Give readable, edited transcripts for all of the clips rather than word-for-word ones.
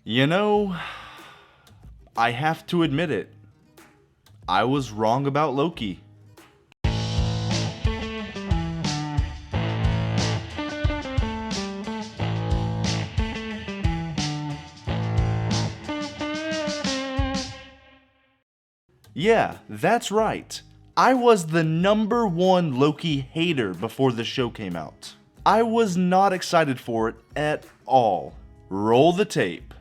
You know, I have to admit it. I was wrong about Loki. Yeah, that's right. I was the #1 Loki hater before the show came out. I was not excited for it at all. Roll the tape.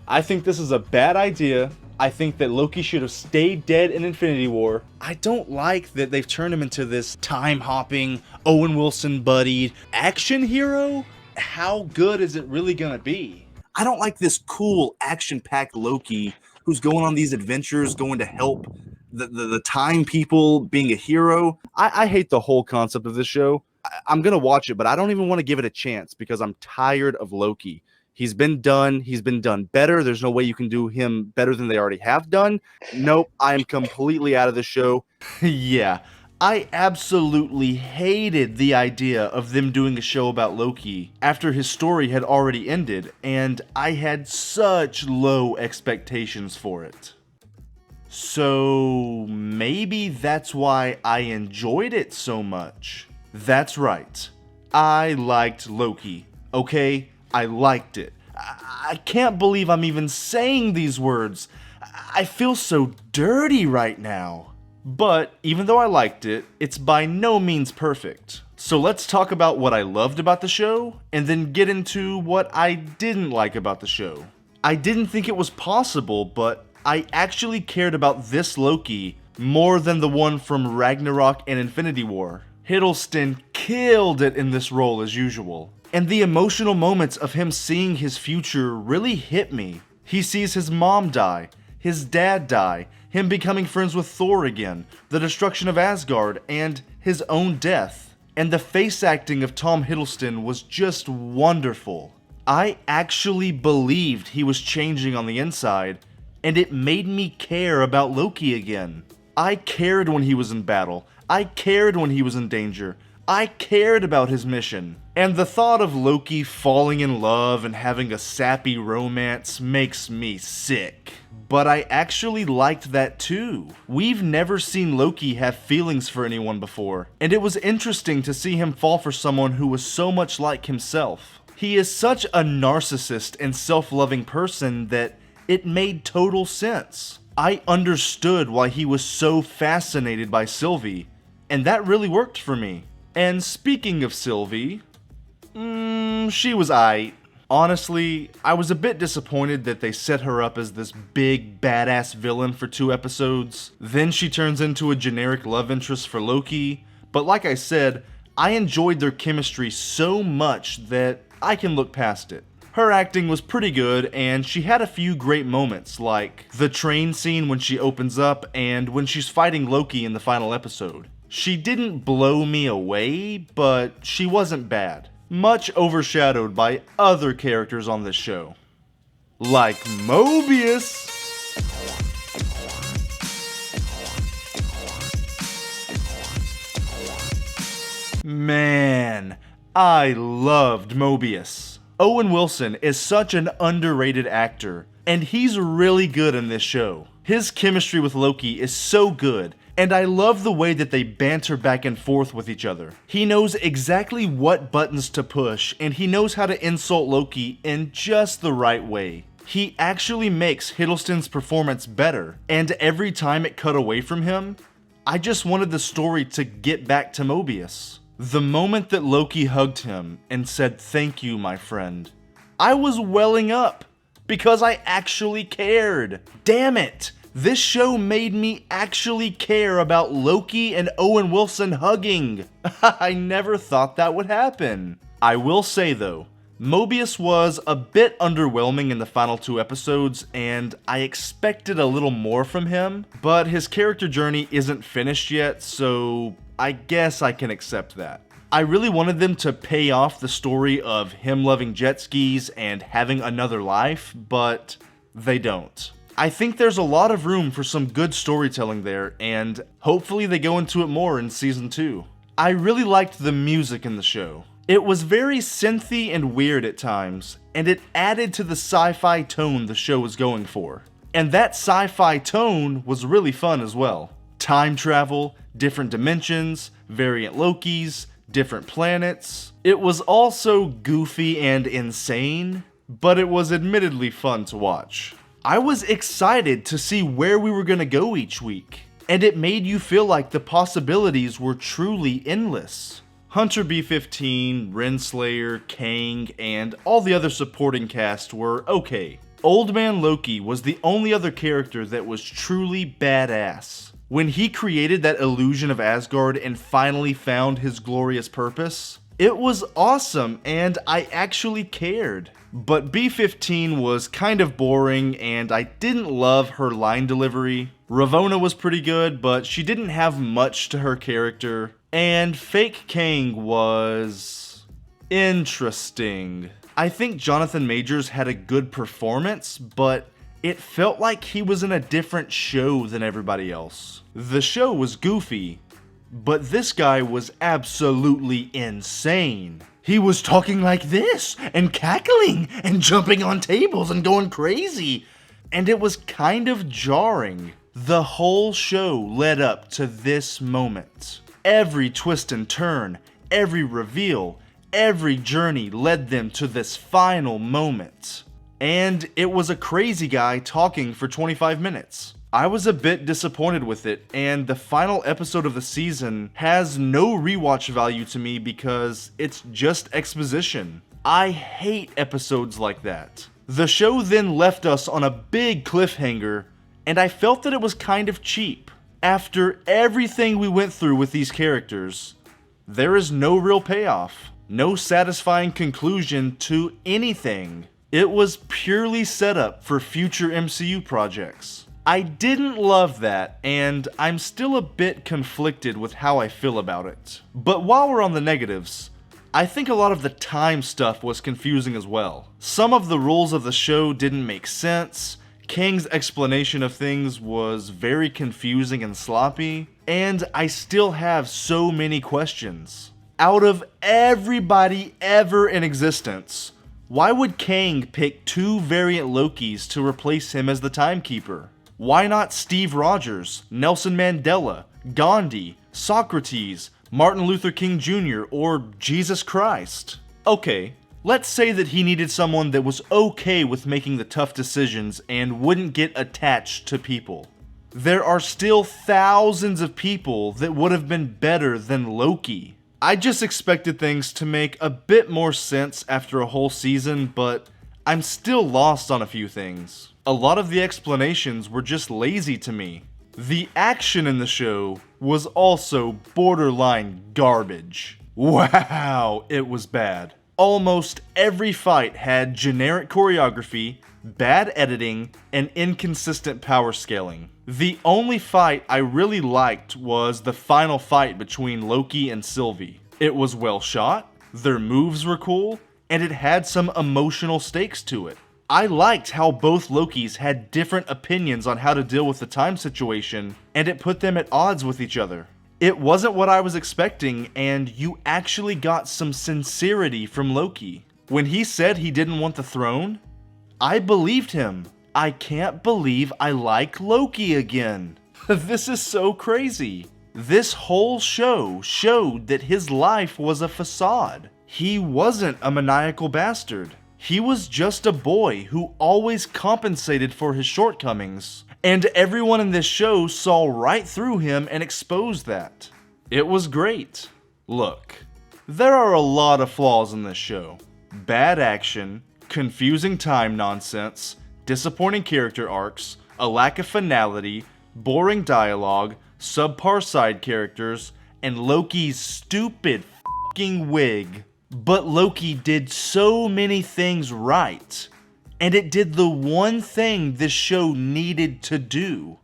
I think this is a bad idea. I think that Loki should have stayed dead in Infinity War. I don't like that they've turned him into this time-hopping, Owen Wilson-buddied action hero. How good is it really gonna be? I don't like this cool, action-packed Loki who's going on these adventures, going to help the time people, being a hero. I hate the whole concept of this show. I'm gonna watch it, but I don't even want to give it a chance because I'm tired of Loki. He's been done better. There's no way you can do him better than they already have done. Nope, I am completely out of the show. Yeah, I absolutely hated the idea of them doing a show about Loki after his story had already ended, and I had such low expectations for it. So maybe that's why I enjoyed it so much. That's right. I liked Loki, okay? I liked it. I can't believe I'm even saying these words. I feel so dirty right now. But even though I liked it, it's by no means perfect. So let's talk about what I loved about the show, and then get into what I didn't like about the show. I didn't think it was possible, but I actually cared about this Loki more than the one from Ragnarok and Infinity War. Hiddleston killed it in this role as usual. And the emotional moments of him seeing his future really hit me. He sees his mom die, his dad die, him becoming friends with Thor again, the destruction of Asgard, and his own death. And the face acting of Tom Hiddleston was just wonderful. I actually believed he was changing on the inside, and it made me care about Loki again. I cared when he was in battle. I cared when he was in danger. I cared about his mission. And the thought of Loki falling in love and having a sappy romance makes me sick. But I actually liked that too. We've never seen Loki have feelings for anyone before, and it was interesting to see him fall for someone who was so much like himself. He is such a narcissist and self-loving person that it made total sense. I understood why he was so fascinated by Sylvie, and that really worked for me. And speaking of Sylvie, she was aight. Honestly, I was a bit disappointed that they set her up as this big badass villain for 2 episodes. Then she turns into a generic love interest for Loki. But like I said, I enjoyed their chemistry so much that I can look past it. Her acting was pretty good, and she had a few great moments, like the train scene when she opens up and when she's fighting Loki in the final episode. She didn't blow me away, but she wasn't bad. Much overshadowed by other characters on this show. Like Mobius! Man, I loved Mobius. Owen Wilson is such an underrated actor, and he's really good in this show. His chemistry with Loki is so good, and I love the way that they banter back and forth with each other. He knows exactly what buttons to push, and he knows how to insult Loki in just the right way. He actually makes Hiddleston's performance better, and every time it cut away from him, I just wanted the story to get back to Mobius. The moment that Loki hugged him and said, "Thank you, my friend," I was welling up because I actually cared. Damn it! This show made me actually care about Loki and Owen Wilson hugging. I never thought that would happen. I will say though, Mobius was a bit underwhelming in the final 2 episodes, and I expected a little more from him, but his character journey isn't finished yet, so I guess I can accept that. I really wanted them to pay off the story of him loving jet skis and having another life, but they don't. I think there's a lot of room for some good storytelling there, and hopefully they go into it more in season 2. I really liked the music in the show. It was very synthy and weird at times, and it added to the sci-fi tone the show was going for. And that sci-fi tone was really fun as well. Time travel, different dimensions, variant Lokis, different planets. It was also goofy and insane, but it was admittedly fun to watch. I was excited to see where we were gonna go each week, and it made you feel like the possibilities were truly endless. Hunter B-15, Renslayer, Kang, and all the other supporting cast were okay. Old Man Loki was the only other character that was truly badass. When he created that illusion of Asgard and finally found his glorious purpose, it was awesome and I actually cared. But B-15 was kind of boring and I didn't love her line delivery. Ravonna was pretty good, but she didn't have much to her character. And Fake Kang was interesting. I think Jonathan Majors had a good performance, but it felt like he was in a different show than everybody else. The show was goofy, but this guy was absolutely insane. He was talking like this, and cackling, and jumping on tables and going crazy. And it was kind of jarring. The whole show led up to this moment. Every twist and turn, every reveal, every journey led them to this final moment. And it was a crazy guy talking for 25 minutes. I was a bit disappointed with it, and the final episode of the season has no rewatch value to me because it's just exposition. I hate episodes like that. The show then left us on a big cliffhanger, and I felt that it was kind of cheap. After everything we went through with these characters, there is no real payoff, no satisfying conclusion to anything. It was purely set up for future MCU projects. I didn't love that, and I'm still a bit conflicted with how I feel about it. But while we're on the negatives, I think a lot of the time stuff was confusing as well. Some of the rules of the show didn't make sense, Kang's explanation of things was very confusing and sloppy, and I still have so many questions. Out of everybody ever in existence, why would Kang pick 2 variant Lokis to replace him as the Timekeeper? Why not Steve Rogers, Nelson Mandela, Gandhi, Socrates, Martin Luther King Jr., or Jesus Christ? Okay, let's say that he needed someone that was okay with making the tough decisions and wouldn't get attached to people. There are still thousands of people that would have been better than Loki. I just expected things to make a bit more sense after a whole season, but I'm still lost on a few things. A lot of the explanations were just lazy to me. The action in the show was also borderline garbage. Wow, it was bad. Almost every fight had generic choreography, bad editing, and inconsistent power scaling. The only fight I really liked was the final fight between Loki and Sylvie. It was well shot, their moves were cool, and it had some emotional stakes to it. I liked how both Lokis had different opinions on how to deal with the time situation, and it put them at odds with each other. It wasn't what I was expecting, and you actually got some sincerity from Loki. When he said he didn't want the throne, I believed him. I can't believe I like Loki again. This is so crazy. This whole show showed that his life was a facade. He wasn't a maniacal bastard. He was just a boy who always compensated for his shortcomings, and everyone in this show saw right through him and exposed that. It was great. Look, there are a lot of flaws in this show. Bad action, confusing time nonsense, disappointing character arcs, a lack of finality, boring dialogue, subpar side characters, and Loki's stupid f***ing wig. But Loki did so many things right, and it did the one thing this show needed to do.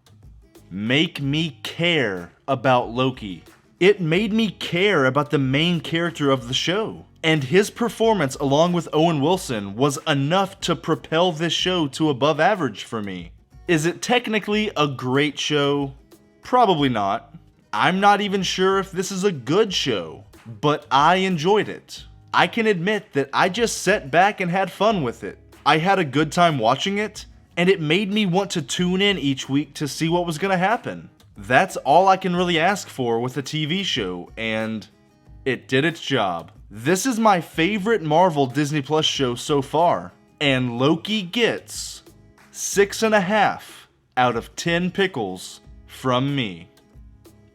Make me care about Loki. It made me care about the main character of the show, and his performance along with Owen Wilson was enough to propel this show to above average for me. Is it technically a great show? Probably not. I'm not even sure if this is a good show, but I enjoyed it. I can admit that I just sat back and had fun with it. I had a good time watching it, and it made me want to tune in each week to see what was gonna happen. That's all I can really ask for with a TV show, and it did its job. This is my favorite Marvel Disney Plus show so far, and Loki gets 6.5 out of 10 pickles from me.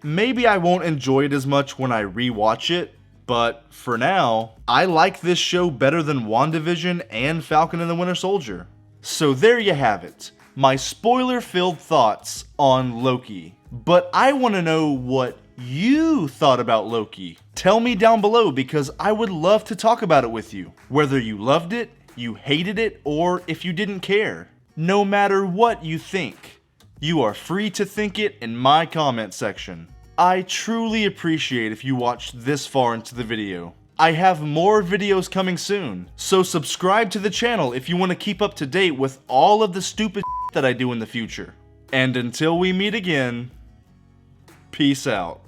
Maybe I won't enjoy it as much when I rewatch it, but for now, I like this show better than WandaVision and Falcon and the Winter Soldier. So there you have it, my spoiler-filled thoughts on Loki. But I want to know what you thought about Loki. Tell me down below because I would love to talk about it with you. Whether you loved it, you hated it, or if you didn't care. No matter what you think, you are free to think it in my comment section. I truly appreciate if you watched this far into the video. I have more videos coming soon, so subscribe to the channel if you want to keep up to date with all of the stupid that I do in the future. And until we meet again, peace out.